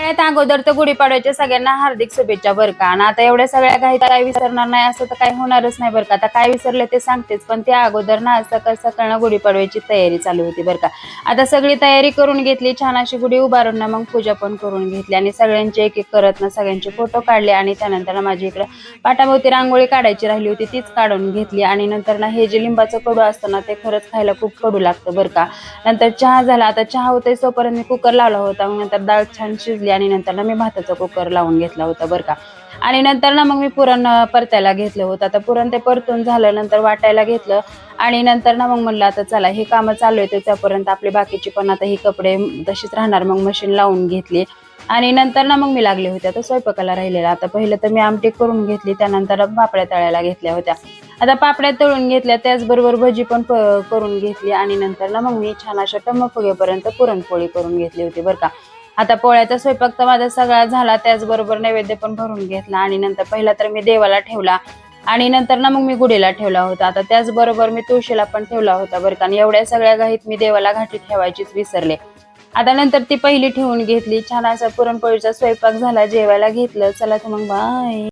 सगळ्यात अगोदर तर गुढीपाडव्याच्या सगळ्यांना हार्दिक शुभेच्छा बरं का. आणि आता एवढ्या सगळ्या काही काय विसरणार नाही असं तर काही होणारच नाही बरं का. आता काय विसरले ते सांगतेच, पण त्या अगोदर ना सकाळ सकाळ गुढीपाडव्याची तयारी चालू होती बरं का. आता सगळी तयारी करून घेतली, छान अशी गुढी उभारून ना मग पूजा पण करून घेतली आणि सगळ्यांचे एक एक करत ना सगळ्यांचे फोटो काढले आणि त्यानंतर ना माझी इकडे पाटाभोवती रांगोळी काढायची राहिली होती तीच काढून घेतली आणि नंतर ना हे जे लिंबाचं कडू असतं ना ते खरंच खायला खूप कडू लागतं बरं का. नंतर चहा झाला, आता चहा होतोय तोपर्यंत मी कुकर लावला होता, मग नंतर डाळ छान शिजली आणि नंतर ना मी भाताचा कुकर लावून घेतला होता बरं का. आणि नंतर ना मग मी पुरण परतायला घेतलं होतं. आता पुरण ते परतून झालं, नंतर वाटायला घेतलं आणि नंतर ना मग म्हणलं आता चला हे कामं चालू आहे त्यापर्यंत आपली बाकीची पण आता ही कपडे तशीच राहणार, मग मशीन लावून घेतली आणि नंतर ना मग मी लागले होते आता स्वयंपाकाला राहिलेला. आता पहिलं तर मी आमटी करून घेतली, त्यानंतर पापड्या तळायला घेतल्या होत्या. आता पापड्या तळून घेतल्या, त्याचबरोबर भजी पण करून घेतली आणि नंतर ना मग मी छान अशा टम्म फुगेपर्यंत पुरणपोळी करून घेतली होती बरं का. आता पोळ्याचा स्वयंपाक तर माझा सगळा झाला, त्याचबरोबर नैवेद्य पण भरून घेतला आणि नंतर पहिला तर मी देवाला ठेवला आणि नंतर ना मग मी गुढीला ठेवला होता. आता त्याचबरोबर मी तुळशीला पण ठेवला होता बरं का. आणि एवढ्या सगळ्या घाईत मी देवाला घाटी ठेवायचीच विसरले. आता नंतर ती पहिली ठेवून घेतली, छान असा पुरणपोळीचा स्वयंपाक झाला, जेवायला घेतलं. चला तर मग बाय.